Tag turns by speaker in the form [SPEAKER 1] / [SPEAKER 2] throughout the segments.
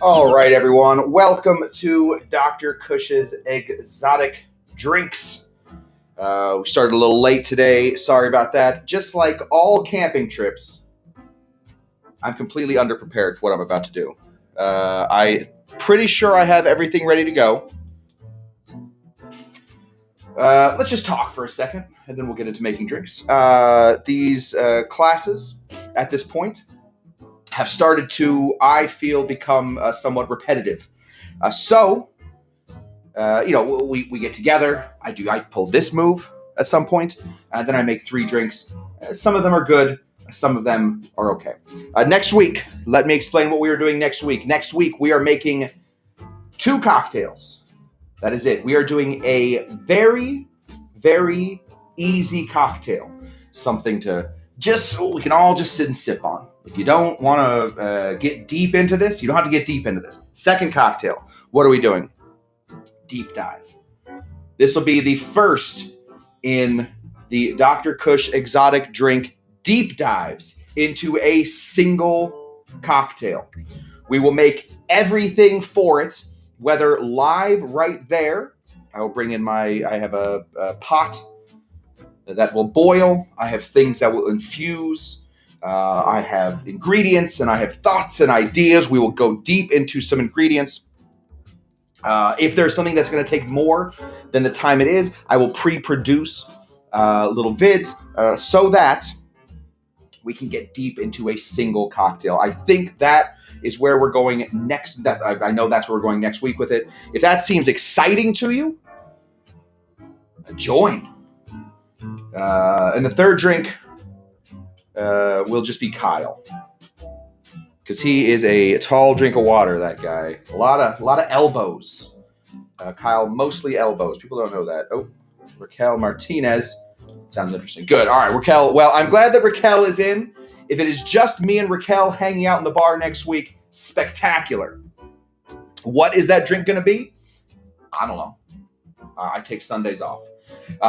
[SPEAKER 1] All right, everyone. Welcome to Dr. Cush's Exotic Drinks. We started a little late today. Sorry about that. Just like all camping trips, I'm completely underprepared for what I'm about to do. I'm pretty sure I have everything ready to go. Let's just talk for a second, and then we'll get into making drinks. These classes, at this point, have started to, I feel, become somewhat repetitive. We get together. I pull this move at some point, and then I make 3 drinks. Some of them are good. Some of them are okay. Next week, let me explain what we are doing next week. Next week, we are making 2 cocktails. That is it. We are doing a very, very easy cocktail. Something to we can all just sit and sip on. If you don't want to get deep into this, you don't have to get deep into this. Second cocktail. What are we doing? Deep dive. This will be the first in the Dr. Cush Exotic Drink deep dives into a single cocktail. We will make everything for it, whether live right there. I will bring in I have a pot that will boil. I have things that will infuse. I have ingredients and I have thoughts and ideas. We will go deep into some ingredients. If there's something that's going to take more than the time it is, I will pre-produce little vids so that we can get deep into a single cocktail. I think that is where we're going next. I know that's where we're going next week with it. If that seems exciting to you, join. And the third drink will just be Kyle, because he is a tall drink of water. That guy, a lot of elbows. Kyle, mostly elbows. People don't know that. Oh, Raquel Martinez. Sounds interesting. Good. All right, Raquel. Well, I'm glad that Raquel is in. If it is just me and Raquel hanging out in the bar next week, spectacular. What is that drink going to be? I don't know. I take Sundays off.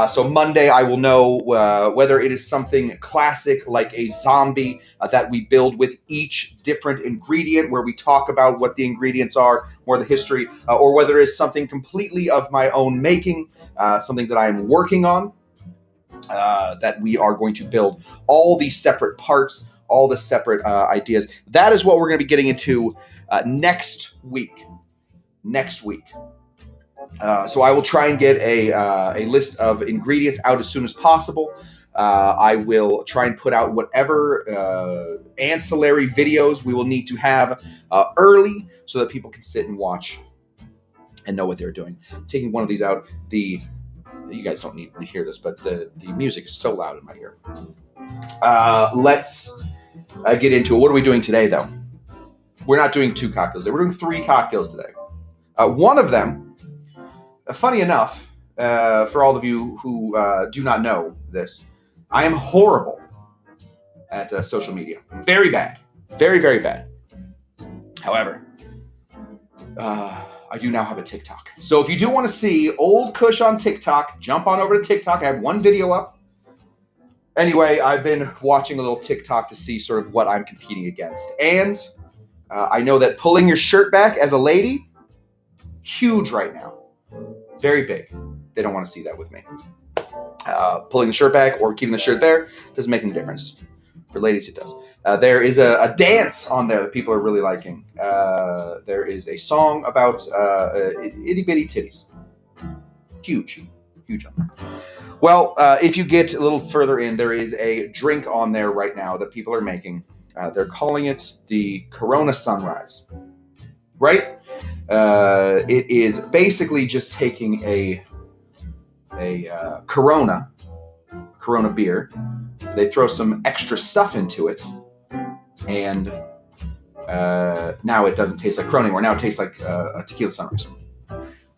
[SPEAKER 1] So Monday, I will know whether it is something classic like a zombie that we build with each different ingredient, where we talk about what the ingredients are, more the history, or whether it is something completely of my own making, something that I am working on, that we are going to build all these separate parts, all the separate ideas. That is what we're going to be getting into next week. So I will try and get a list of ingredients out as soon as possible. I will try and put out whatever ancillary videos we will need to have early so that people can sit and watch and know what they're doing. Taking one of these out, you guys don't need to hear this, but the music is so loud in my ear. Let's get into it. What are we doing today, though? We're not doing 2 cocktails today. We're doing 3 cocktails today. One of them, funny enough, for all of you who do not know this, I am horrible at social media. Very bad. Very, very bad. However, I do now have a TikTok. So if you do want to see old Cush on TikTok, jump on over to TikTok. I have 1 video up. Anyway, I've been watching a little TikTok to see sort of what I'm competing against. And I know that pulling your shirt back as a lady, huge right now. Very big. They don't want to see that with me. Pulling the shirt back or keeping the shirt there doesn't make any difference. For ladies, it does. There is a dance on there that people are really liking. There is a song about itty bitty titties. Huge on there. Well, if you get a little further in, there is a drink on there right now that people are making. They're calling it the Corona Sunrise. Right? It is basically just taking a Corona beer. They throw some extra stuff into it, and now it doesn't taste like Corona anymore. Now it tastes like a Tequila Sunrise.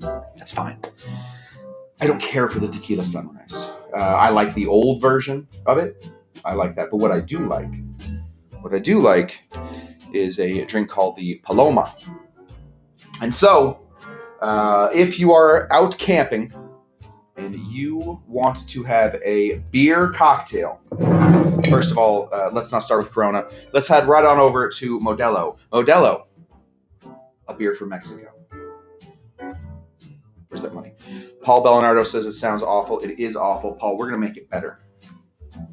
[SPEAKER 1] That's fine. I don't care for the Tequila Sunrise. I like the old version of it. I like that. But what I do like is a drink called the Paloma. And so, if you are out camping and you want to have a beer cocktail, first of all, let's not start with Corona. Let's head right on over to Modelo. Modelo, a beer from Mexico. Where's that money? Paul Bellinardo says it sounds awful. It is awful. Paul, we're going to make it better.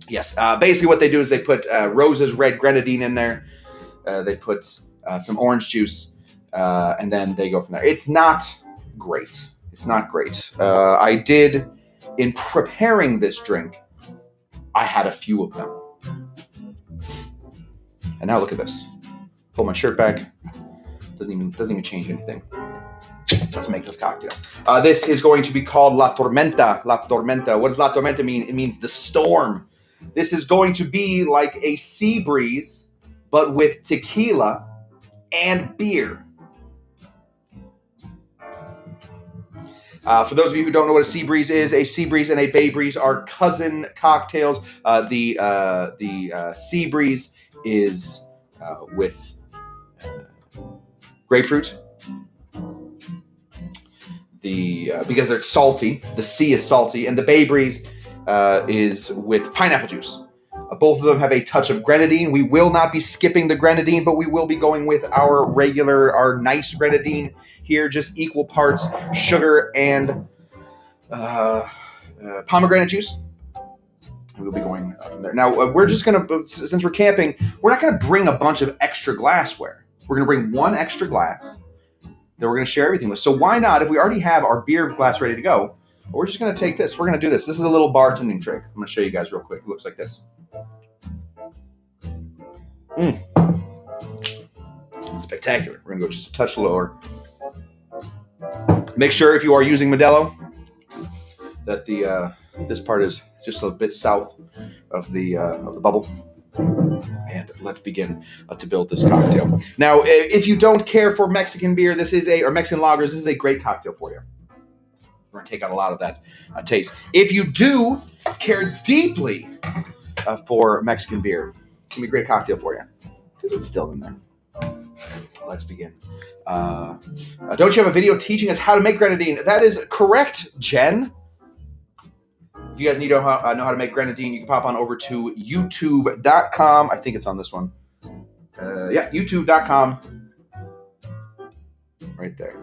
[SPEAKER 1] Yes, basically what they do is they put Rose's red Grenadine in there. They put some orange juice, and then they go from there. It's not great. It's not great. I did, in preparing this drink, I had a few of them. And now look at this. Pull my shirt back. Doesn't even change anything. Let's make this cocktail. This is going to be called La Tormenta. La Tormenta. What does La Tormenta mean? It means the storm. This is going to be like a sea breeze, but with tequila and beer. For those of you who don't know what a sea breeze is, a sea breeze and a bay breeze are cousin cocktails. The sea breeze is with grapefruit. Because they're salty, the sea is salty, and the bay breeze is with pineapple juice. Both of them have a touch of grenadine. We will not be skipping the grenadine, but we will be going with our nice grenadine here, just equal parts sugar and pomegranate juice. We'll be going from there. Now, we're just going to, since we're camping, we're not going to bring a bunch of extra glassware. We're going to bring one extra glass that we're going to share everything with. So why not, if we already have our beer glass ready to go, we're just going to take this. We're going to do this. This is a little bartending trick. I'm going to show you guys real quick. It looks like this. Spectacular. We're going to go just a touch lower. Make sure if you are using Modelo that this part is just a bit south of the bubble. And let's begin to build this cocktail. Now, if you don't care for Mexican beer, or Mexican lagers, this is a great cocktail for you. We're going to take out a lot of that taste. If you do care deeply for Mexican beer, it's going to be a great cocktail for you because it's still in there. Let's begin. Don't you have a video teaching us how to make grenadine? That is correct, Jen. If you guys need to know how to make grenadine, you can pop on over to youtube.com. I think it's on this one. youtube.com. Right there.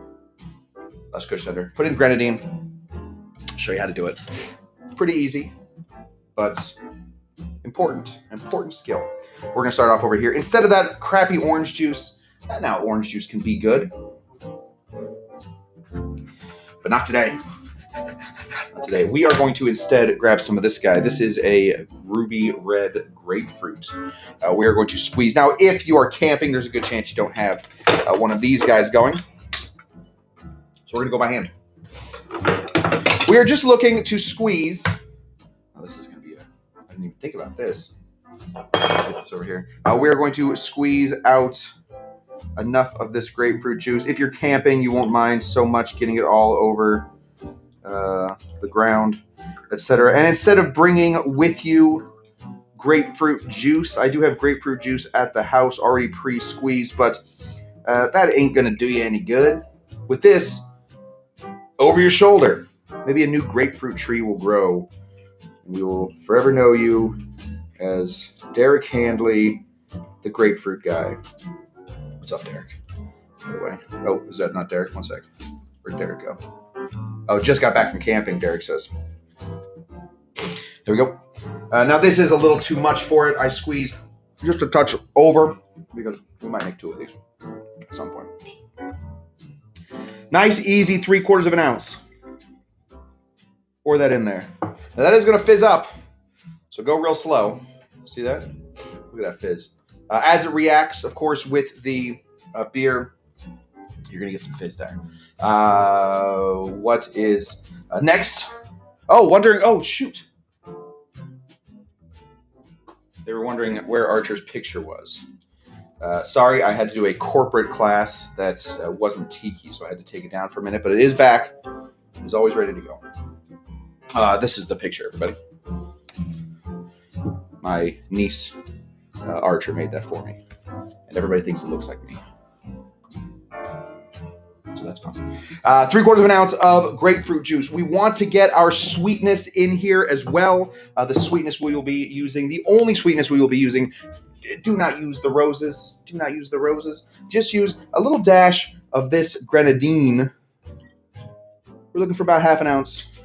[SPEAKER 1] That's Cush Thunder. Put in grenadine. Show you how to do it. Pretty easy, but important skill. We're going to start off over here. Instead of that crappy orange juice, now orange juice can be good, but not today. Not today. We are going to instead grab some of this guy. This is a ruby red grapefruit. We are going to squeeze. Now, if you are camping, there's a good chance you don't have one of these guys going. So we're going to go by hand. We are just looking to squeeze. Oh, this is going to be I didn't even think about this. Let's get this over here. We are going to squeeze out enough of this grapefruit juice. If you're camping, you won't mind so much getting it all over the ground, etc. And instead of bringing with you grapefruit juice, I do have grapefruit juice at the house already pre-squeezed, but that ain't going to do you any good. With this, over your shoulder, maybe a new grapefruit tree will grow. We will forever know you as Derek Handley, the grapefruit guy. What's up, Derek? By the way. Oh, is that not Derek? One sec. Where'd Derek go? Oh, just got back from camping, Derek says. There we go. Now, this is a little too much for it. I squeezed just a touch over because we might make two of these at some point. Nice, easy 3/4 of an ounce. Pour that in there. Now, that is going to fizz up, so go real slow. See that? Look at that fizz. As it reacts, of course, with the beer, you're going to get some fizz there. What is next? Oh, wondering. Oh, shoot. They were wondering where Archer's picture was. Sorry, I had to do a corporate class that wasn't Tiki, so I had to take it down for a minute, but it is back. It is always ready to go. This is the picture, everybody. My niece, Archer, made that for me, and everybody thinks it looks like me. So that's fun. 3/4 of an ounce of grapefruit juice. We want to get our sweetness in here as well. The sweetness we will be using, the only sweetness we will be using, do not use the roses. Do not use the roses. Just use a little dash of this Grenadine. We're looking for about half an ounce.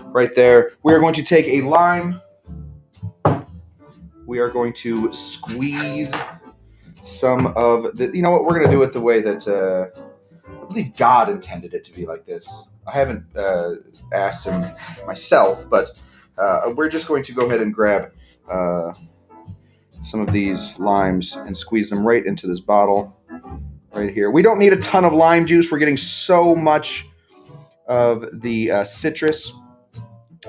[SPEAKER 1] Right there. We are going to take a lime. We are going to squeeze some of the... You know what? We're going to do it the way that I believe God intended it to be like this. I haven't asked him myself, but we're just going to go ahead and grab some of these limes and squeeze them right into this bottle right here. We don't need a ton of lime juice. We're getting so much of the citrus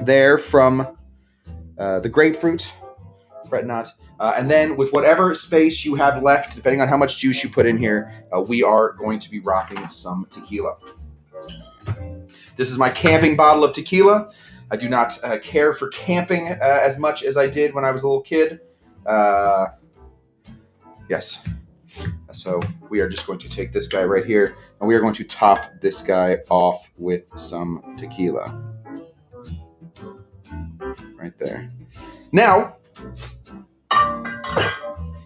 [SPEAKER 1] there from the grapefruit. Fret not. And then with whatever space you have left, depending on how much juice you put in here, we are going to be rocking some tequila. This is my camping bottle of tequila. I do not care for camping as much as I did when I was a little kid. Yes. So we are just going to take this guy right here, and we are going to top this guy off with some tequila. Right there. Now,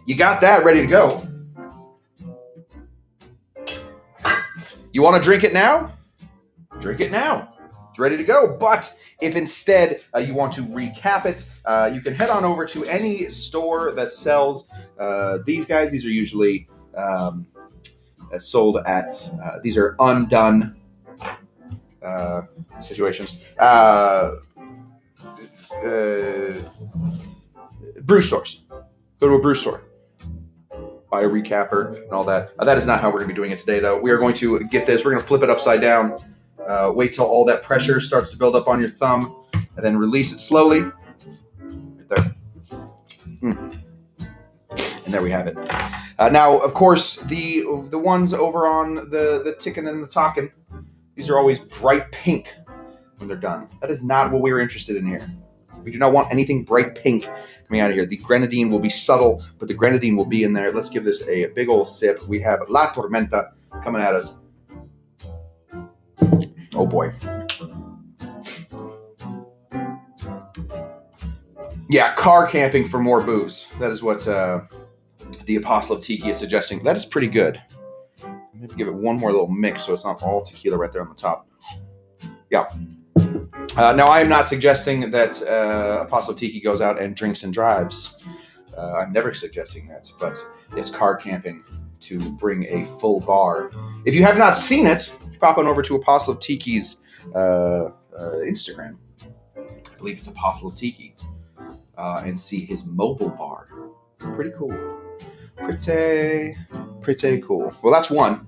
[SPEAKER 1] you got that ready to go. You want to drink it now? Drink it now. It's ready to go. But if instead you want to recap it, you can head on over to any store that sells these guys. These are usually sold at, these are undone situations. Brew stores. Go to a brew store. Buy a recapper and all that. That is not how we're going to be doing it today, though. We are going to get this. We're going to flip it upside down. Wait till all that pressure starts to build up on your thumb, and then release it slowly. Right there. And there we have it. Now, of course, the ones over on the Tickin' and the Talkin', these are always bright pink when they're done. That is not what we're interested in here. We do not want anything bright pink coming out of here. The Grenadine will be subtle, but the Grenadine will be in there. Let's give this a big old sip. We have La Tormenta coming at us. Oh boy. Yeah, car camping for more booze. That is what the Apostle of Tiki is suggesting. That is pretty good. I'm going to give it one more little mix so it's not all tequila right there on the top. Yeah. Now, I am not suggesting that Apostle Tiki goes out and drinks and drives. I'm never suggesting that, but it's car camping to bring a full bar. If you have not seen it, pop on over to Apostle of Tiki's Instagram. I believe it's Apostle of Tiki. And see his mobile bar. Pretty cool. Pretty cool. Well, that's one.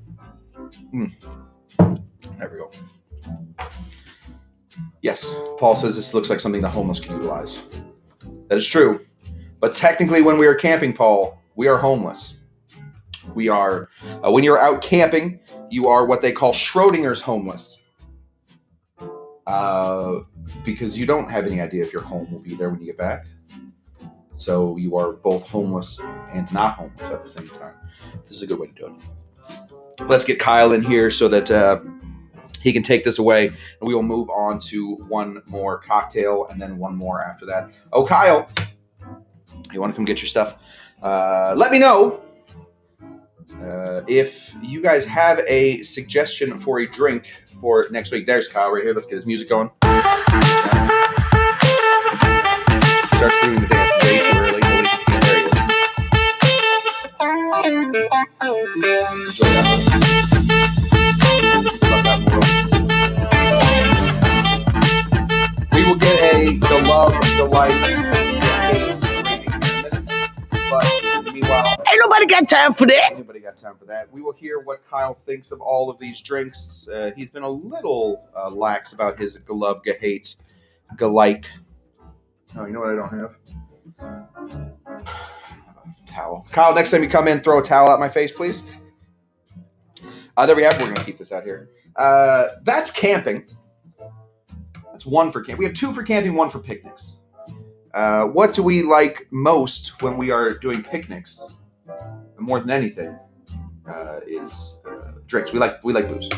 [SPEAKER 1] There we go. Yes, Paul says this looks like something the homeless can utilize. That is true. But technically, when we are camping, Paul, we are homeless. We are, when you're out camping, you are what they call Schrodinger's homeless. Because you don't have any idea if your home will be there when you get back. So you are both homeless and not homeless at the same time. This is a good way to do it. Let's get Kyle in here so that he can take this away, and we will move on to one more cocktail and then one more after that. Oh, Kyle, you want to come get your stuff? Let me know if you guys have a suggestion for a drink for next week. There's Kyle right here. Let's get his music going. Starts doing the dance way too early. Nobody can see him. There he is. We will get the love, the light, but meanwhile,
[SPEAKER 2] ain't nobody got time for that.
[SPEAKER 1] Anybody got time for that? We will hear what Kyle thinks of all of these drinks. He's been a little lax about his glove, hate, galike. Oh, you know what I don't have? Towel. Kyle, next time you come in, throw a towel at my face, please. There we have. We're going to keep this out here. That's camping. That's one for camping. We have two for camping, one for picnics. What do we like most when we are doing picnics? More than anything, is drinks. We like booze.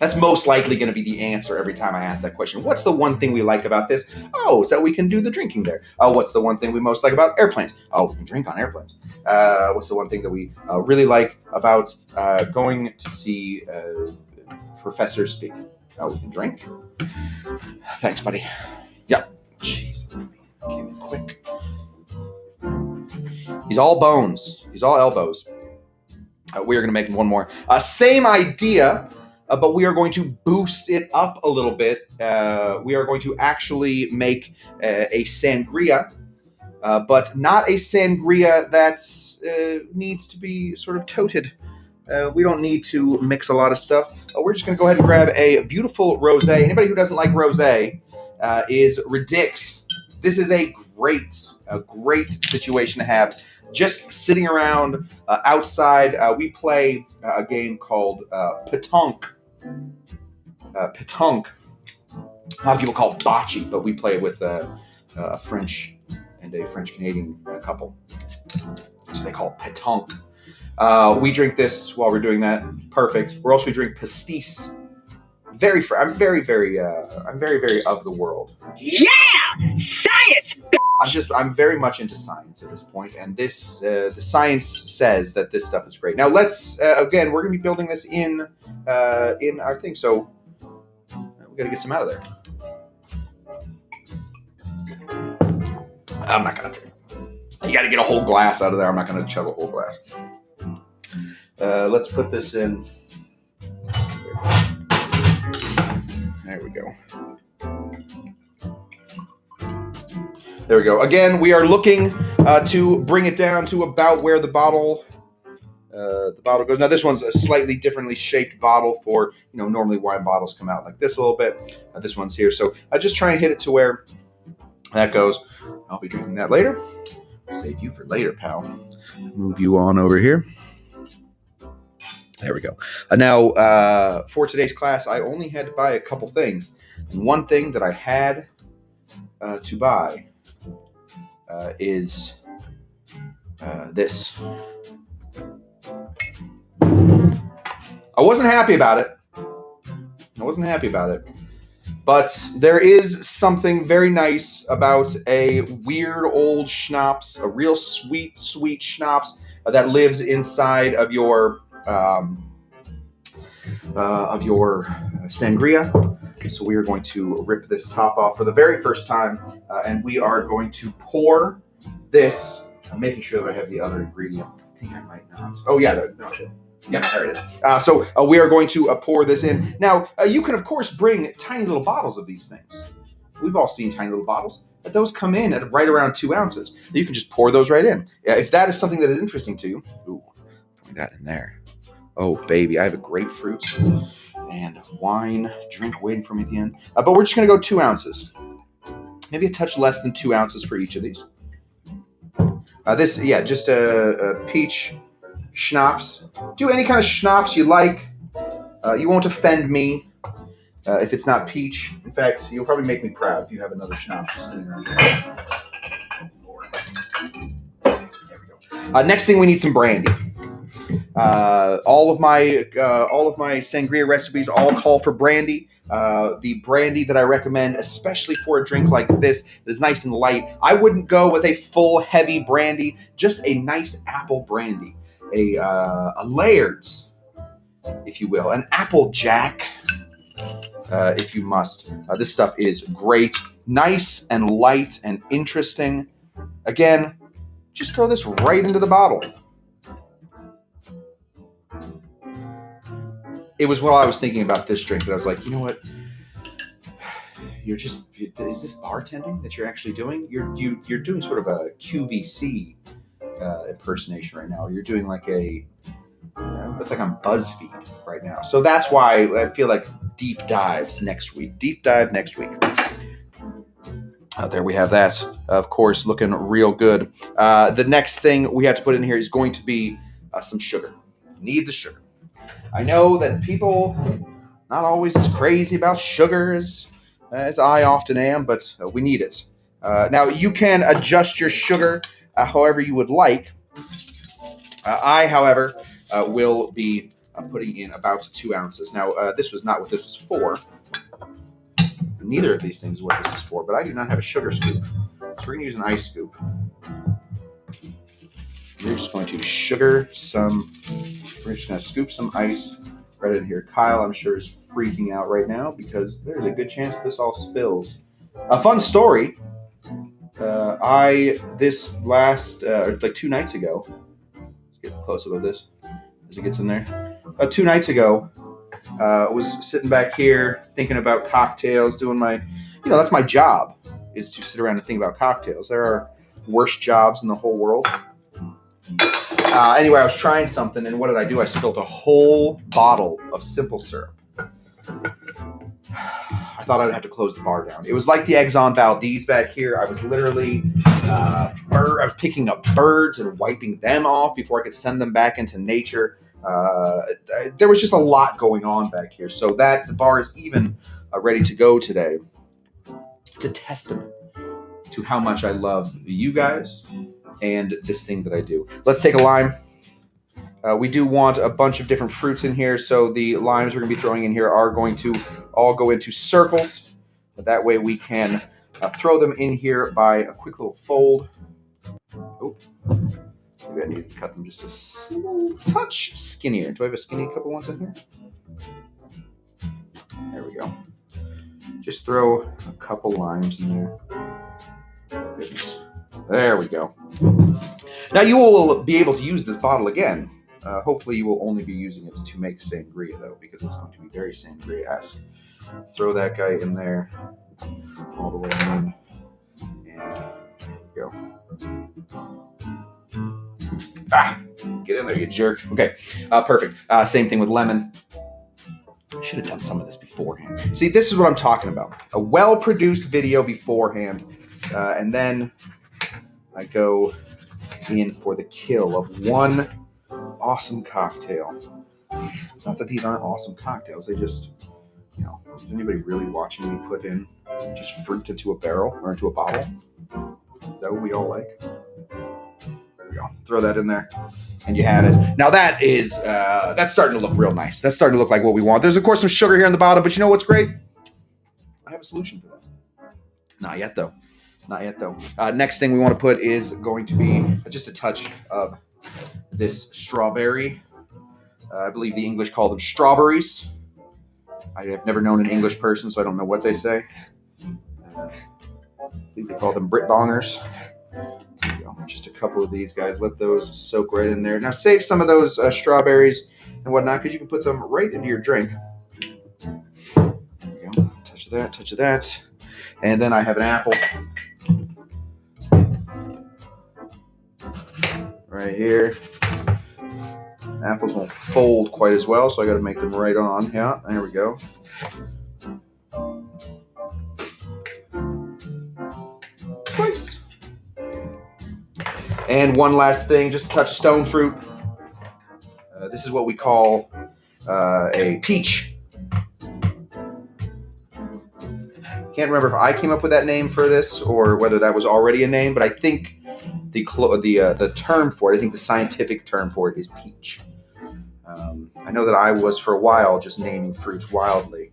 [SPEAKER 1] That's most likely going to be the answer every time I ask that question. What's the one thing we like about this? Oh, it's that we can do the drinking there. Oh, what's the one thing we most like about airplanes? Oh, we can drink on airplanes. What's the one thing that we really like about going to see professors speak? Oh, we can drink. Thanks, buddy. Yep. Jeez, came in quick. He's all bones. He's all elbows. We are going to make one more. Same idea. But we are going to boost it up a little bit. We are going to actually make a sangria, but not a sangria that needs to be sort of toted. We don't need to mix a lot of stuff. We're just going to go ahead and grab a beautiful rosé. Anybody who doesn't like rosé is ridiculous. This is a great situation to have. Just sitting around outside. We play a game called pétanque. Pétanque. A lot of people call it bocce, but we play it with a French and a French-Canadian couple. So they call it pétanque. We drink this while we're doing that. Perfect. Or else we drink pastis. I'm very of the world.
[SPEAKER 2] Yeah! Science!
[SPEAKER 1] I'm very much into science at this point, and this the science says that this stuff is great. Now let's again, we're going to be building this in our thing, so we got to get some out of there. I'm not going to drink. You got to get a whole glass out of there. I'm not going to chug a whole glass. Let's put this in. There we go. There we go. Again, we are looking to bring it down to about where the bottle goes. Now, this one's a slightly differently shaped bottle for, normally wine bottles come out like this a little bit. This one's here. So I just try and hit it to where that goes. I'll be drinking that later. Save you for later, pal. Move you on over here. There we go. Now, for today's class, I only had to buy a couple things. And one thing that I had to buy is this. I wasn't happy about it. But there is something very nice about a weird old schnapps, a real sweet schnapps that lives inside of your sangria. So we are going to rip this top off for the very first time, and we are going to pour this. I'm making sure that I have the other ingredient. I think I might not. Oh yeah, no. Yep, there it is. So we are going to pour this in. Now, you can, of course, bring tiny little bottles of these things. We've all seen tiny little bottles. But those come in at right around 2 ounces. You can just pour those right in. If that is something that is interesting to you, put that in there. Oh, baby, I have a grapefruit and wine drink waiting for me at the end. But we're just going to go 2 ounces. Maybe a touch less than 2 ounces for each of these. Just a peach schnapps. Do any kind of schnapps you like. You won't offend me if it's not peach. In fact, you'll probably make me proud if you have another schnapps just sitting around there. There we go. Next thing, we need some brandy. All of my sangria recipes all call for brandy. The brandy that I recommend, especially for a drink like this, that is nice and light. I wouldn't go with a full heavy brandy. Just a nice apple brandy, a Laird's, if you will, an Applejack, if you must. This stuff is great, nice and light and interesting. Again, just throw this right into the bottle. It was what I was thinking about this drink, but I was like, you know what? Is this bartending that you're actually doing? You're doing sort of a QVC impersonation right now. You're doing like it's like on BuzzFeed right now. So that's why I feel like deep dives next week. There we have that. Of course, looking real good. The next thing we have to put in here is going to be some sugar. Need the sugar. I know that people not always as crazy about sugar as I often am, but we need it. Now, you can adjust your sugar however you would like. I, however, will be putting in about 2 ounces. Now, this was not what this was for. Neither of these things is what this is for, but I do not have a sugar scoop. So we're going to use an ice scoop. We're just going to sugar some, we're just going to scoop some ice right in here. Kyle, I'm sure, is freaking out right now because there's a good chance this all spills. A fun story. This last, like 2 nights ago, let's get a close up of this as it gets in there. 2 nights ago, I was sitting back here thinking about cocktails, doing my, that's my job, is to sit around and think about cocktails. There are worse jobs in the whole world. Anyway, I was trying something, and what did I do? I spilled a whole bottle of simple syrup. I thought I'd have to close the bar down. It was like the Exxon Valdez back here. I was literally I was picking up birds and wiping them off before I could send them back into nature. There was just a lot going on back here. So that the bar is even ready to go today. It's a testament to how much I love you guys and this thing that I do. Let's take a lime. We do want a bunch of different fruits in here, so the limes we're going to be throwing in here are going to all go into circles. That way we can throw them in here by a quick little fold. Oh, maybe I need to cut them just a small touch skinnier. Do I have a skinny couple ones in here? There we go. Just throw a couple limes in there. Goodness. There we go. Now you will be able to use this bottle again. Hopefully you will only be using it to make sangria, though, because it's going to be very sangria-esque. Throw that guy in there all the way in, and there you go. Get in there, you jerk. Okay, perfect. Same thing with lemon. I should have done some of this beforehand. See, this is what I'm talking about. A well-produced video beforehand, and then I go in for the kill of one awesome cocktail. Not that these aren't awesome cocktails, they just, is anybody really watching me put in just fruit into a barrel or into a bottle? Is that what we all like? There we go. Throw that in there, and you have it. Now that is, that's starting to look real nice. That's starting to look like what we want. There's, of course, some sugar here on the bottom, but you know what's great? I have a solution for that. Not yet, though. Not yet, though. Next thing we want to put is going to be just a touch of this strawberry. I believe the English call them strawberries. I have never known an English person, so I don't know what they say. I think they call them Brit bongers. There you go. Just a couple of these guys. Let those soak right in there. Now save some of those strawberries and whatnot, because you can put them right into your drink. There you go. Touch of that, touch of that. And then I have an apple. Right here. Apples won't fold quite as well, so I got to make them right on. Yeah, there we go. Slice. And one last thing, just a touch of stone fruit. This is what we call a peach. Can't remember if I came up with that name for this or whether that was already a name, but I think the term for it, I think the scientific term for it is peach. I know that I was for a while just naming fruits wildly,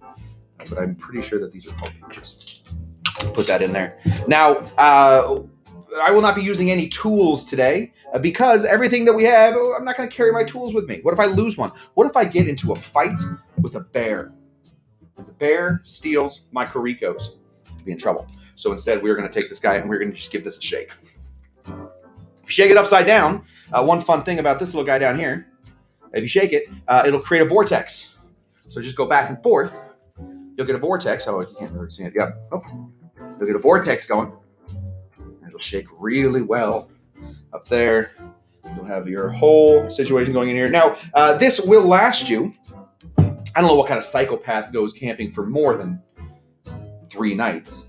[SPEAKER 1] but I'm pretty sure that these are called peaches. Put that in there. Now, I will not be using any tools today because everything that we have, I'm not going to carry my tools with me. What if I lose one? What if I get into a fight with a bear? The bear steals my Coricos. I'd be in trouble. So instead, we're going to take this guy and we're going to just give this a shake. If you shake it upside down, one fun thing about this little guy down here, if you shake it, it'll create a vortex. So just go back and forth. You'll get a vortex. Oh, you can't really see it. Yep. Oh. You'll get a vortex going. And it'll shake really well up there. You'll have your whole situation going in here. Now, this will last you. I don't know what kind of psychopath goes camping for more than 3 nights.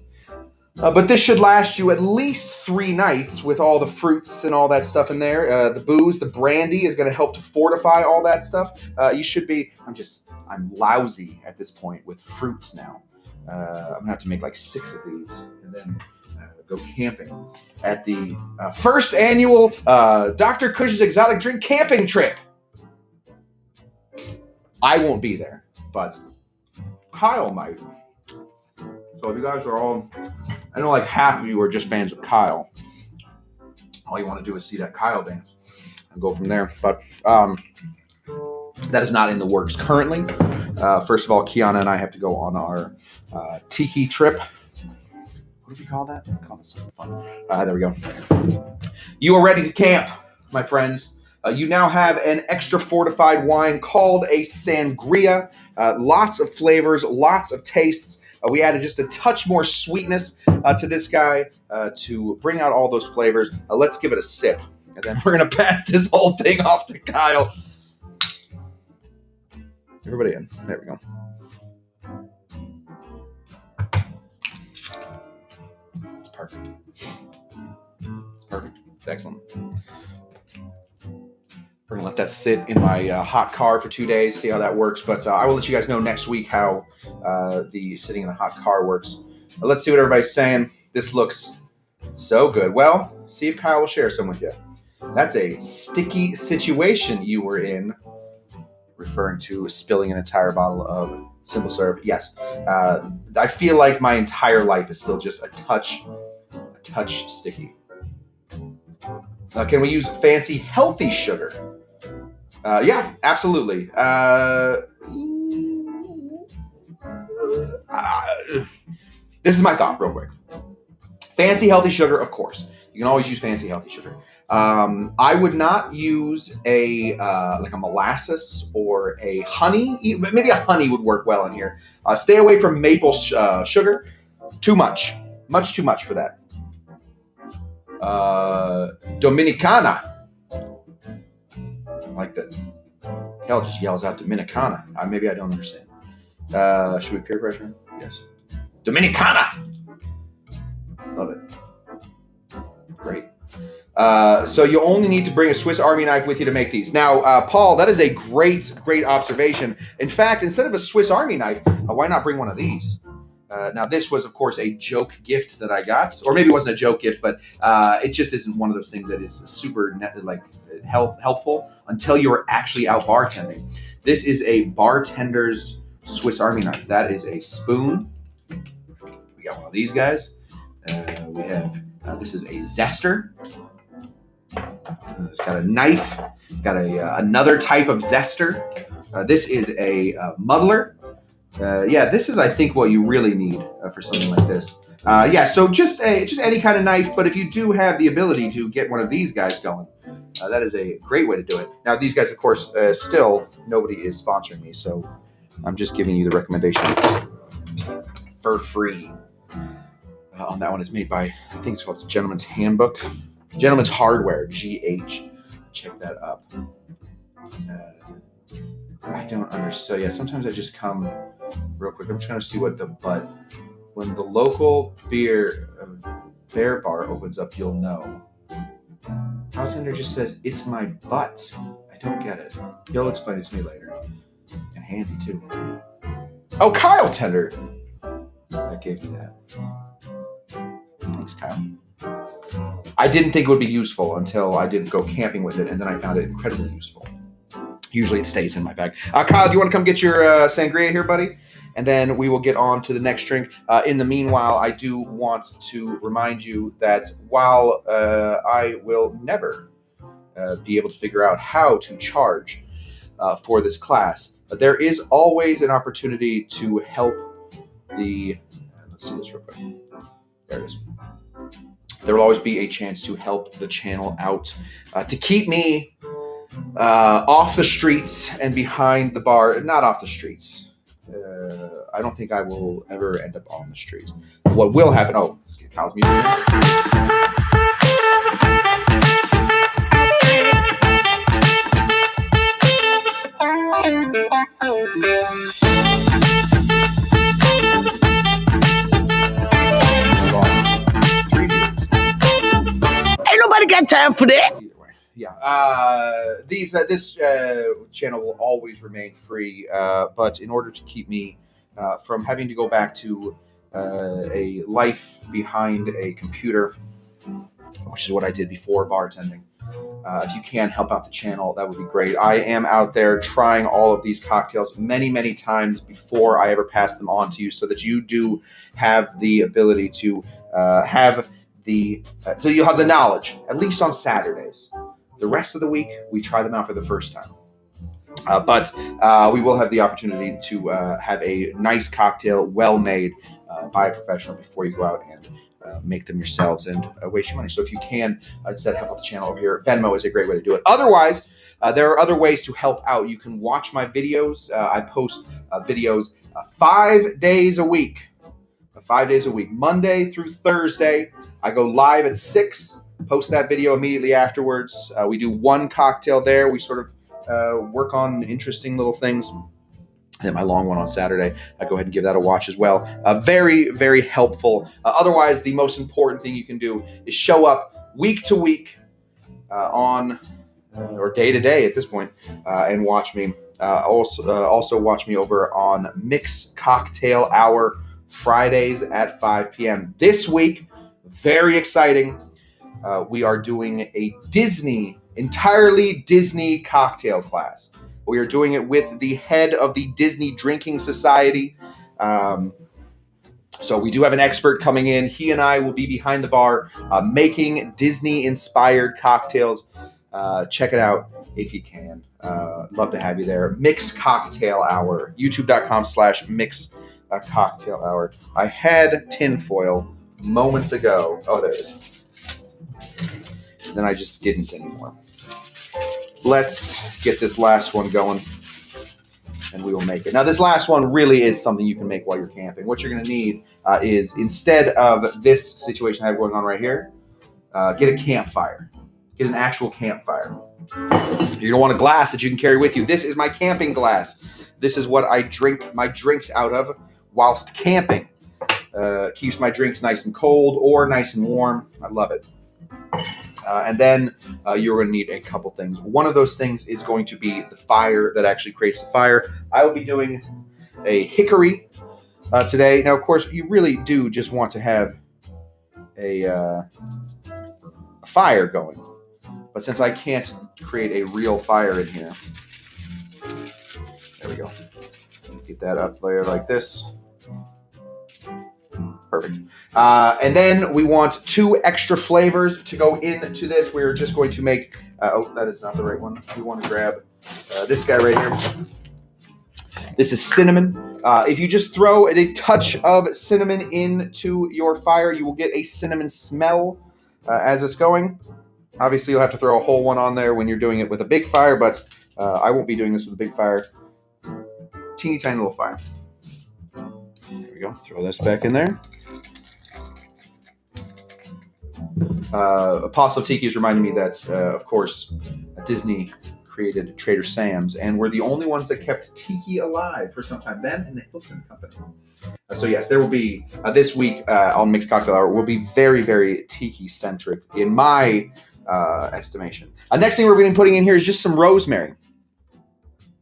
[SPEAKER 1] But this should last you at least 3 nights with all the fruits and all that stuff in there. The booze, the brandy is going to help to fortify all that stuff. You should be, I'm lousy at this point with fruits now. I'm going to have to make like 6 of these and then go camping at the first annual Dr. Cush's Exotic Drink Camping Trip. I won't be there, but Kyle might. So if you guys are all, I know like half of you are just fans of Kyle. All you want to do is see that Kyle dance and go from there. But that is not in the works currently. First of all, Kiana and I have to go on our Tiki trip. What do we call that? I call this something fun. There we go. You are ready to camp, my friends. You now have an extra fortified wine called a Sangria. Lots of flavors, lots of tastes. We added just a touch more sweetness to this guy to bring out all those flavors. Let's give it a sip. And then we're going to pass this whole thing off to Kyle. Everybody in. There we go. It's perfect. It's perfect. It's excellent. We're going to let that sit in my hot car for 2 days, see how that works. But I will let you guys know next week how the sitting in the hot car works. But let's see what everybody's saying. This looks so good. Well, see if Kyle will share some with you. That's a sticky situation you were in, referring to spilling an entire bottle of simple syrup. Yes. I feel like my entire life is still just a touch sticky. Can we use fancy healthy sugar? Yeah, absolutely. This is my thought, real quick. Fancy healthy sugar, of course. You can always use fancy healthy sugar. I would not use like a molasses or a honey. Maybe a honey would work well in here. Stay away from maple sugar. Too much. Much too much for that. Dominicana. I like that. Hell just yells out Dominicana. Maybe I don't understand. Should we peer pressure? Yes. Dominicana. Love it. Great. So you only need to bring a Swiss Army knife with you to make these. Now, Paul, that is a great observation. In fact, instead of a Swiss Army knife, why not bring one of these? Now, this was, of course, a joke gift that I got. Or maybe it wasn't a joke gift, but it just isn't one of those things that is super helpful until you're actually out bartending. This is a bartender's Swiss Army knife. That is a spoon. We got one of these guys. We have, this is a zester. It's got a knife. Got another type of zester. This is a muddler. Yeah, this is, I think, what you really need for something like this. Yeah, so just any kind of knife, but if you do have the ability to get one of these guys going, that is a great way to do it. Now, these guys, of course, still, nobody is sponsoring me, so I'm just giving you the recommendation for free. On that one is made by, I think it's called Gentleman's Handbook. Gentleman's Hardware, GH. Check that up. I don't understand. So yeah, sometimes I just come real quick. I'm just trying to see what when the local beer bar opens up, you'll know. Bartender just says, "It's my butt." I don't get it. He'll explain it to me later. And handy too. Oh, Kyle Tender. That gave me that. Thanks, Kyle. I didn't think it would be useful until I did go camping with it, and then I found it incredibly useful. Usually it stays in my bag. Kyle, do you want to come get your sangria here, buddy? And then we will get on to the next drink. In the meanwhile, I do want to remind you that while I will never be able to figure out how to charge for this class, there is always an opportunity to help the... Let's see this real quick. There it is. There will always be a chance to help the channel out, to keep me off the streets and behind the bar. Not off the streets. I don't think I will ever end up on the streets. What will happen? Oh, let's get Kyle's music.
[SPEAKER 2] Ain't nobody got time for that.
[SPEAKER 1] Either way, yeah. This channel will always remain free, but in order to keep me from having to go back to a life behind a computer, which is what I did before bartending, If you can help out the channel, that would be great. I am out there trying all of these cocktails many, many times before I ever pass them on to you, so that you do have the ability to so you'll have the knowledge, at least on Saturdays. The rest of the week, we try them out for the first time. But we will have the opportunity to have a nice cocktail, well-made by a professional before you go out and make them yourselves and waste your money. So if you can, instead help out the channel over here, Venmo is a great way to do it. Otherwise, there are other ways to help out. You can watch my videos. I post videos 5 days a week. 5 days a week, Monday through Thursday. I go live at 6, post that video immediately afterwards. We do one cocktail there. We sort of work on interesting little things. And my long one on Saturday, go ahead and give that a watch as well. Very, very helpful. Otherwise, the most important thing you can do is show up week to week or day to day at this point, and watch me. Also watch me over on Mix Cocktail Hour, Fridays at 5 p.m. This week, very exciting. We are doing a entirely Disney cocktail class. We are doing it with the head of the Disney Drinking Society. So we do have an expert coming in. He and I will be behind the bar making Disney-inspired cocktails. Check it out if you can. Love to have you there. Mix Cocktail Hour. YouTube.com/Mix Cocktail Hour. I had tinfoil moments ago. Oh, there it is. Then I just didn't anymore. Let's get this last one going, and we will make it. Now, this last one really is something you can make while you're camping. What you're going to need is, instead of this situation I have going on right here, get a campfire. Get an actual campfire. You're going to want a glass that you can carry with you. This is my camping glass. This is what I drink my drinks out of whilst camping. Keeps my drinks nice and cold or nice and warm. I love it. And then you're going to need a couple things. One of those things is going to be the fire that actually creates the fire. I will be doing a hickory today. Now, of course, you really do just want to have a fire going. But since I can't create a real fire in here, there we go. Get that up there like this. Perfect. And then we want 2 extra flavors to go into this. We're just going to make, oh, that is not the right one. We want to grab this guy right here. This is cinnamon. If you just throw a touch of cinnamon into your fire, you will get a cinnamon smell as it's going. Obviously, you'll have to throw a whole one on there when you're doing it with a big fire, but I won't be doing this with a big fire. Teeny tiny little fire. There we go. Throw this back in there. Apostle Tiki is reminding me that, of course, Disney created Trader Sam's, and we're the only ones that kept Tiki alive for some time. Them and the Hilton Company. So yes, there will be, this week on Mixed Cocktail Hour, will be very, very Tiki-centric in my estimation. Next thing we're going to be putting in here is just some rosemary.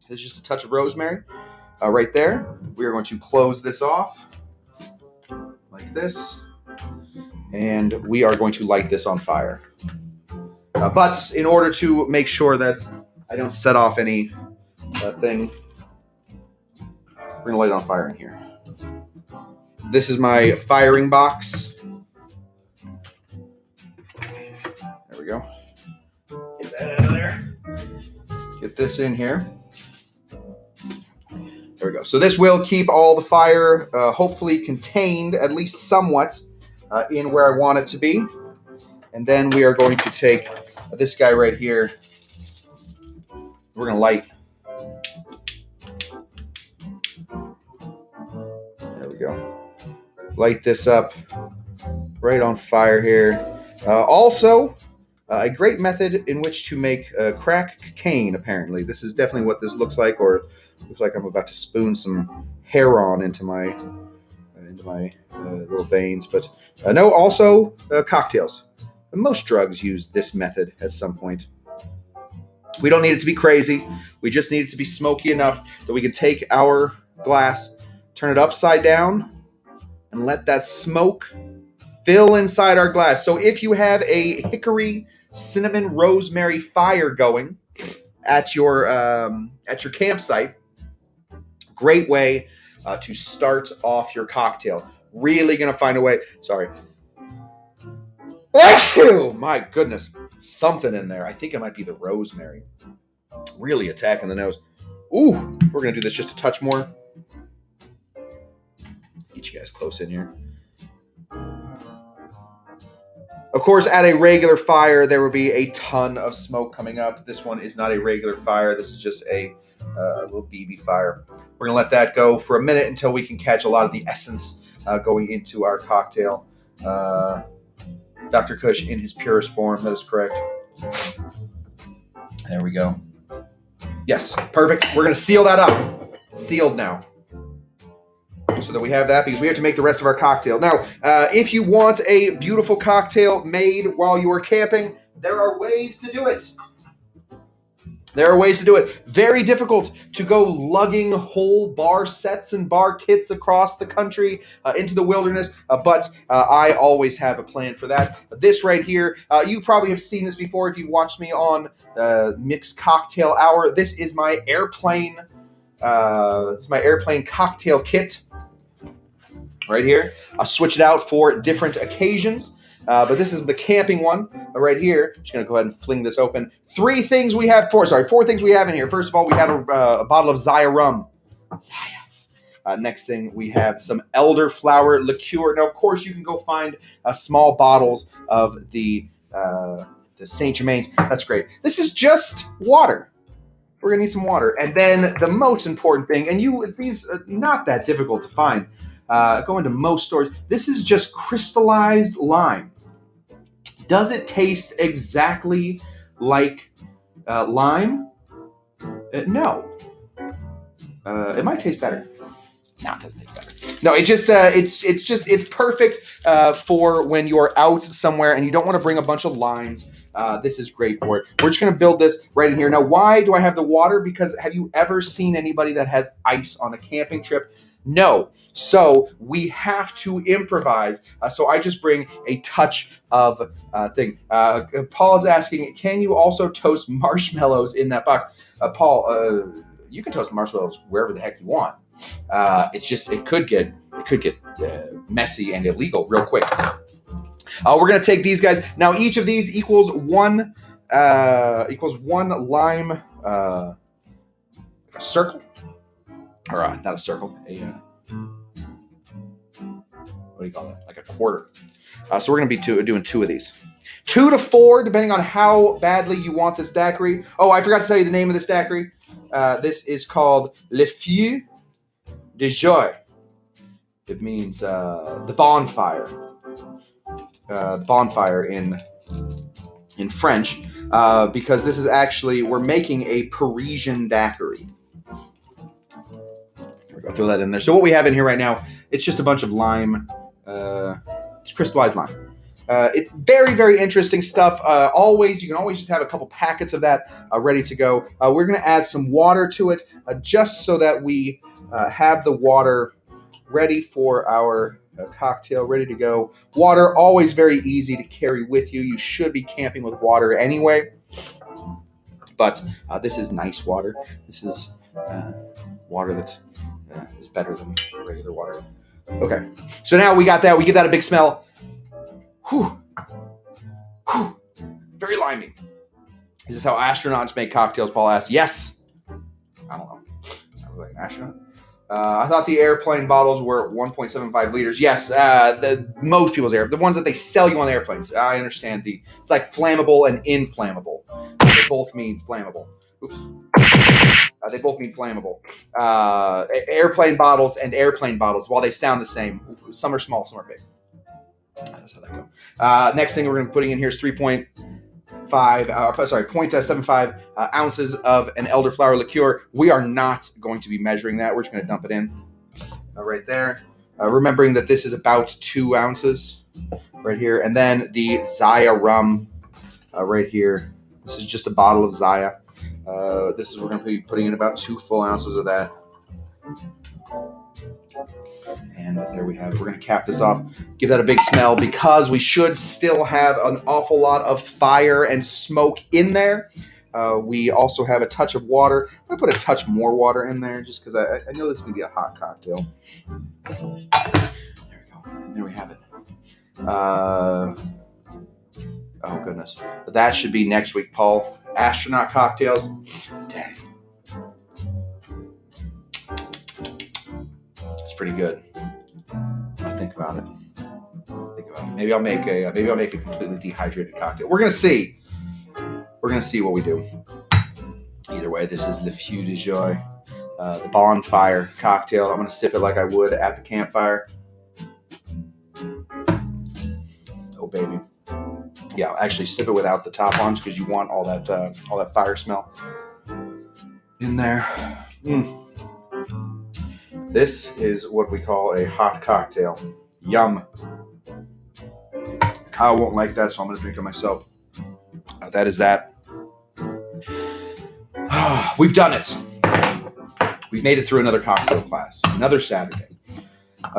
[SPEAKER 1] There's just a touch of rosemary right there. We are going to close this off like this. And we are going to light this on fire. But in order to make sure that I don't set off any thing, we're going to light it on fire in here. This is my firing box. There we go. Get that out of there. Get this in here. There we go. So this will keep all the fire hopefully contained, at least somewhat, in where I want it to be. And then we are going to take this guy right here. We're going to light. There we go. Light this up right on fire here. Also, a great method in which to make crack cocaine, apparently. This is definitely what this looks like, or looks like I'm about to spoon some heron into my little veins. But no, also cocktails. Most drugs use this method at some point. We don't need it to be crazy. We just need it to be smoky enough that we can take our glass, turn it upside down, and let that smoke fill inside our glass. So if you have a hickory cinnamon rosemary fire going at your campsite. Great way to start off your cocktail. Really gonna find a way. Sorry. Oh my goodness, something in there. I think it might be the rosemary. Really attacking the nose. Ooh, we're gonna do this just a touch more. Get you guys close in here. Of course, at a regular fire, there will be a ton of smoke coming up. This one is not a regular fire. This is just a little BB fire. We're going to let that go for a minute until we can catch a lot of the essence going into our cocktail. Dr. Cush in his purest form. That is correct. There we go. Yes, perfect. We're going to seal that up. Sealed now. So that we have that, because we have to make the rest of our cocktail. Now, if you want a beautiful cocktail made while you are camping, there are ways to do it. There are ways to do it. Very difficult to go lugging whole bar sets and bar kits across the country into the wilderness, but I always have a plan for that. This right here, you probably have seen this before if you've watched me on Mixed Cocktail Hour. This is my airplane. It's my airplane cocktail kit. Right here. I'll switch it out for different occasions. But this is the camping one right here. Just going to go ahead and fling this open. Four things we have in here. First of all, we have a bottle of Zaya rum. Zaya. Next thing, we have some Elderflower Liqueur. Now, of course, you can go find small bottles of the St. Germain's. That's great. This is just water. We're going to need some water. And then the most important thing, and these are not that difficult to find. Go into most stores. This is just crystallized lime. Does it taste exactly like lime? No. It might taste better. No, it doesn't taste better. No, it's perfect for when you're out somewhere and you don't want to bring a bunch of limes. This is great for it. We're just going to build this right in here. Now, why do I have the water? Because have you ever seen anybody that has ice on a camping trip? No. So we have to improvise. So I just bring a touch of thing. Paul is asking, can you also toast marshmallows in that box? Paul, you can toast marshmallows wherever the heck you want. It could get messy and illegal real quick. We're gonna take these guys now. Each of these equals one lime circle. Or not a circle, what do you call that? Like a quarter. So we're going to be doing 2 of these. 2 to 4, depending on how badly you want this daiquiri. Oh, I forgot to tell you the name of this daiquiri. This is called Fue de Joie. It means the bonfire. Bonfire in French, because this is actually, we're making a Parisian daiquiri. I'll throw that in there. So what we have in here right now, it's just a bunch of lime. It's crystallized lime. It's very, very interesting stuff. You can always just have a couple packets of that ready to go. We're going to add some water to it just so that we have the water ready for our cocktail, ready to go. Water, always very easy to carry with you. You should be camping with water anyway. But this is nice water. This is water that is better than regular water. Okay, so now we got that. We give that a big smell. Whew. Whew. Very limey. Is this how astronauts make cocktails? Paul asks. Yes. I don't know. I look like an astronaut. I thought the airplane bottles were 1.75 liters. Yes, most people's the ones that they sell you on airplanes. I understand it's like flammable and inflammable. They both mean flammable. Oops. They both mean flammable. Airplane bottles and airplane bottles, while they sound the same, some are small, some are big. That's how that goes. Next thing we're going to be putting in here is 0.75 ounces of an elderflower liqueur. We are not going to be measuring that. We're just going to dump it in right there. Remembering that this is about 2 ounces right here. And then the Zaya rum right here. This is just a bottle of Zaya. We're going to be putting in about 2 full ounces of that. And there we have it. We're going to cap this off, give that a big smell, because we should still have an awful lot of fire and smoke in there. We also have a touch of water. I'm going to put a touch more water in there just because I know this is going to be a hot cocktail. There we go. And there we have it. Oh, goodness. But that should be next week, Paul. Astronaut cocktails. Dang. It's pretty good. Think about it. Maybe I'll make a completely dehydrated cocktail. We're gonna see. We're gonna see what we do. Either way, this is the Fue de Joie, the bonfire cocktail. I'm gonna sip it like I would at the campfire. Oh baby, yeah. Actually, sip it without the top on because you want all that fire smell in there. This is what we call a hot cocktail. Yum. Kyle won't like that, so I'm going to drink it myself. That is that. We've done it. We've made it through another cocktail class, another Saturday.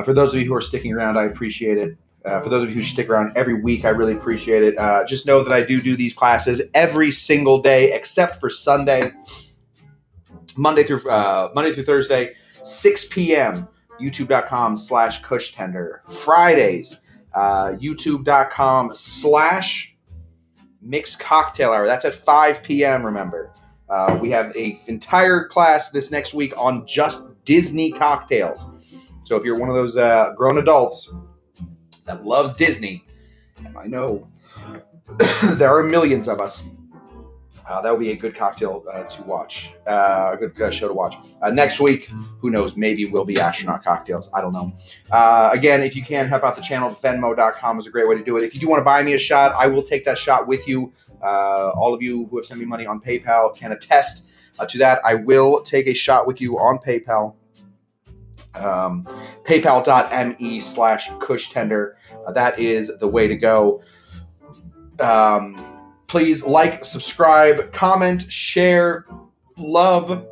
[SPEAKER 1] For those of you who are sticking around, I appreciate it. For those of you who stick around every week, I really appreciate it. Just know that I do these classes every single day except for Sunday, Monday through Thursday, 6 p.m. YouTube.com/CushTender. Fridays, YouTube.com/Mixed Cocktail Hour. That's at 5 p.m. Remember, we have an entire class this next week on just Disney cocktails. So if you're one of those grown adults that loves Disney, and I know there are millions of us, that would be a good cocktail to watch, a good show to watch. Next week, who knows, maybe we'll be astronaut cocktails. I don't know. Again, if you can help out the channel, Venmo.com is a great way to do it. If you do want to buy me a shot, I will take that shot with you. All of you who have sent me money on PayPal can attest to that. I will take a shot with you on PayPal. PayPal.me/CushTender. That is the way to go. Please like, subscribe, comment, share, love,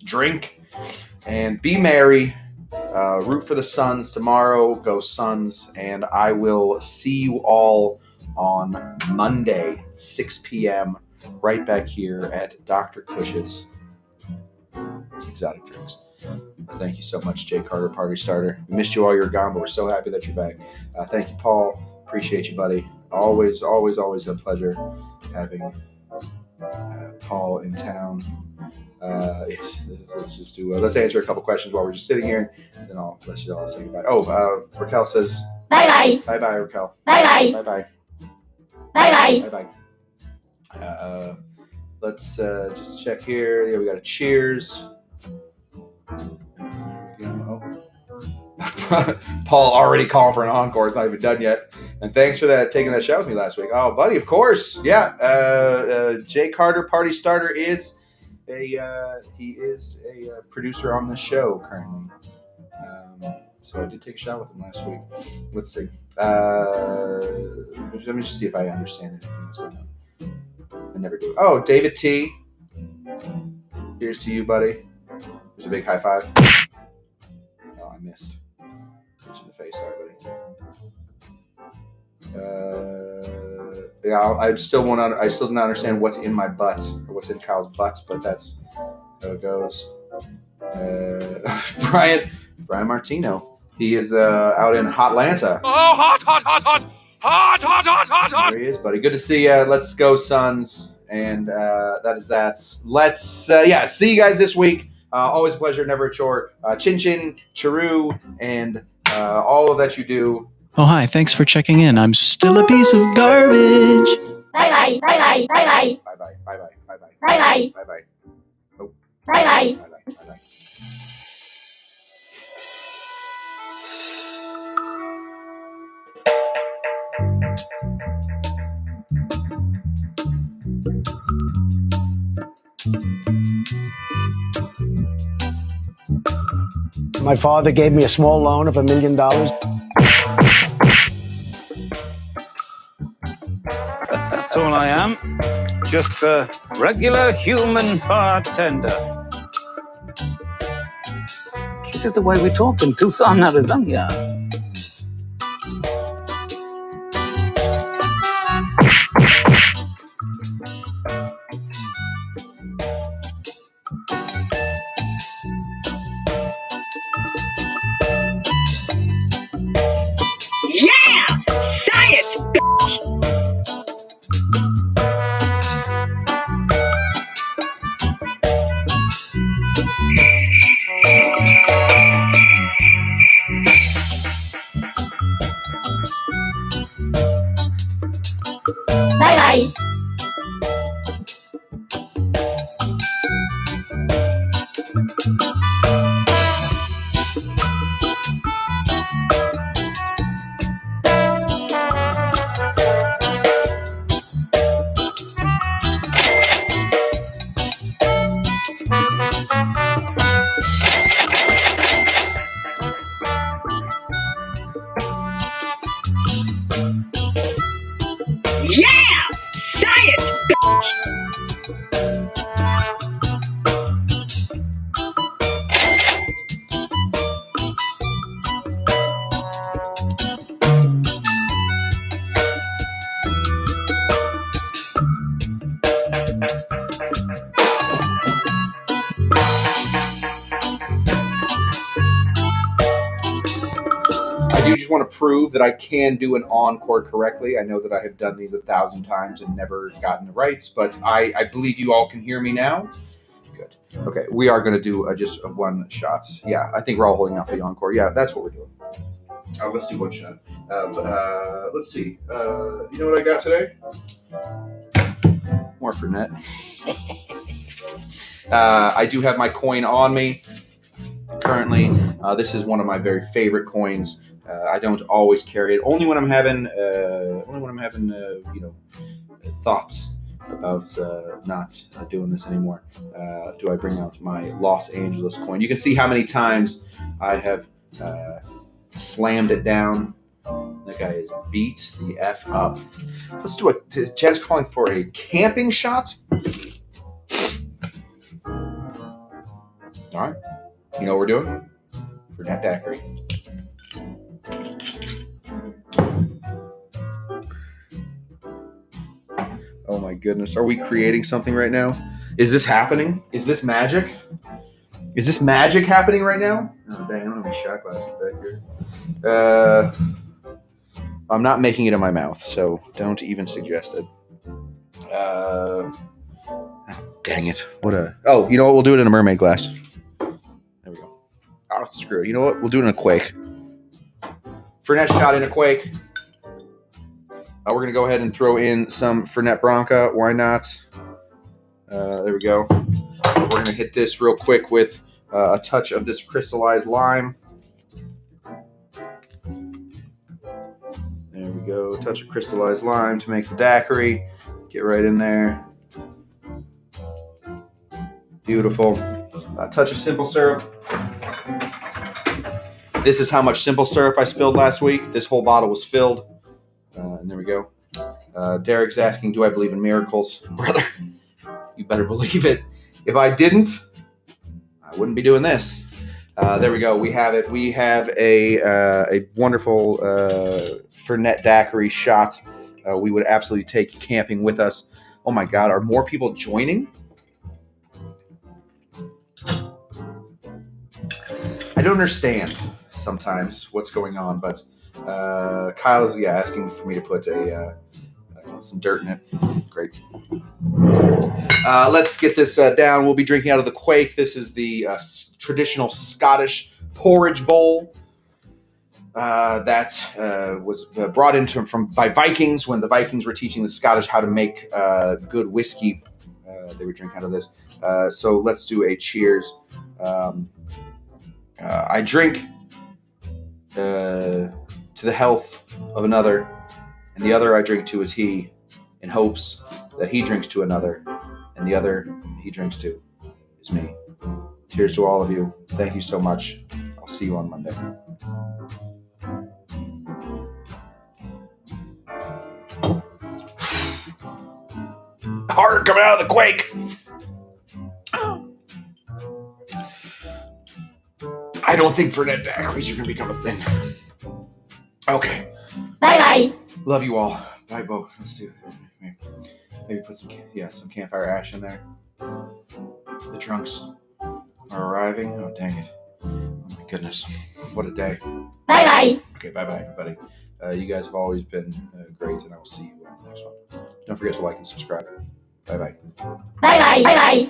[SPEAKER 1] drink, and be merry. Root for the Suns tomorrow. Go Suns. And I will see you all on Monday, 6 p.m., right back here at Dr. Cush's Exotic Drinks. Thank you so much, Jay Carter, Party Starter. We missed you while you were gone, but we're so happy that you're back. Thank you, Paul. Appreciate you, buddy. Always a pleasure having Paul in town. Let's just do. Let's answer a couple questions while we're just sitting here, and then I'll let you all say goodbye. Oh, Raquel says
[SPEAKER 2] bye bye.
[SPEAKER 1] Bye bye, Raquel.
[SPEAKER 2] Bye bye.
[SPEAKER 1] Bye bye.
[SPEAKER 2] Bye bye.
[SPEAKER 1] Bye bye. Let's just check here. Yeah, we got a cheers. Paul already calling for an encore. It's not even done yet. And thanks for taking that shot with me last week. Oh, buddy, of course. Yeah. Jay Carter, Party Starter, is a producer on this show currently. So I did take a shot with him last week. Let's see. Let me just see if I understand anything that's going on. I never do. Oh, David T. Here's to you, buddy. There's a big high five. Oh, I missed. Punch in the face, sorry, buddy. Yeah, I still do not understand what's in my butt or what's in Kyle's butts, but that's how it goes. Brian Martino. He is out in Hotlanta.
[SPEAKER 3] Oh, hot.
[SPEAKER 1] There he is, buddy. Good to see you. Let's go, Suns. And that is that. Let's see you guys this week. Always a pleasure, never a chore. Chin chin, chiru, and all of that you do.
[SPEAKER 4] Oh, hi. Thanks for checking in. I'm still a piece of garbage.
[SPEAKER 2] Bye bye. Bye bye. Bye bye.
[SPEAKER 1] Bye bye. Bye bye. Bye bye.
[SPEAKER 2] Bye bye.
[SPEAKER 1] Bye bye. Oh.
[SPEAKER 2] Bye bye.
[SPEAKER 1] Bye bye. Bye bye.
[SPEAKER 5] My father gave me a small loan of $1 million.
[SPEAKER 3] That's all I am. Just a regular human bartender. just the way we talk in Tucson, Arizona.
[SPEAKER 2] Bye bye.
[SPEAKER 1] I do just want to prove that I can do an encore correctly. I know that I have done these 1,000 times and never gotten it right, but I believe you all can hear me now. Good. Okay, we are going to do just one shot. Yeah, I think we're all holding out for the encore. Yeah, that's what we're doing. Let's do one shot. Let's see. You know what I got today? More for net. I do have my coin on me currently. This is one of my very favorite coins. I don't always carry it. Only when I'm having, thoughts about not doing this anymore. Do I bring out my Los Angeles coin? You can see how many times I have slammed it down. That guy is beat the F up. Let's do it. Chad's calling for a camping shot. All right. You know what we're doing? For Net Daiquiri. Oh my goodness. Are we creating something right now? Is this happening? Is this magic? Is this magic happening right now? Oh, dang, I don't have any shot glasses back here. I'm not making it in my mouth, so don't even suggest it. Dang it. Oh, you know what? We'll do it in a mermaid glass. There we go. Oh, screw it. You know what? We'll do it in a quake. Fernet shot in a quake. We're going to go ahead and throw in some Fernet Branca. Why not? There we go. We're going to hit this real quick with a touch of this crystallized lime. There we go. A touch of crystallized lime to make the daiquiri. Get right in there. Beautiful. A touch of simple syrup. This is how much simple syrup I spilled last week. This whole bottle was filled. And there we go. Derek's asking, do I believe in miracles? Brother, you better believe it. If I didn't, I wouldn't be doing this. There we go. We have it. We have a wonderful Fernet Daiquiri shot. We would absolutely take camping with us. Oh my God, are more people joining? I don't understand sometimes what's going on, but Kyle is asking for me to put some dirt in it. Great. Let's get this down. We'll be drinking out of the Quake. This is the traditional Scottish porridge bowl that was brought into by Vikings when the Vikings were teaching the Scottish how to make good whiskey. They would drink out of this. So let's do a cheers. I drink to the health of another, and the other I drink to is he, in hopes that he drinks to another, and the other he drinks to is me. Cheers to all of you. Thank you so much. I'll see you on Monday. Hard coming out of the Quake. I don't think Fernet daiquiris are going to become a thing. Okay.
[SPEAKER 2] Bye-bye.
[SPEAKER 1] Love you all. Bye, Bo. Let's do maybe put some campfire ash in there. The trunks are arriving. Oh, dang it. Oh, my goodness. What a day.
[SPEAKER 2] Bye-bye.
[SPEAKER 1] Okay, bye-bye, everybody. You guys have always been great, and I will see you on the next one. Don't forget to like and subscribe. Bye-bye.
[SPEAKER 2] Bye-bye. Bye-bye.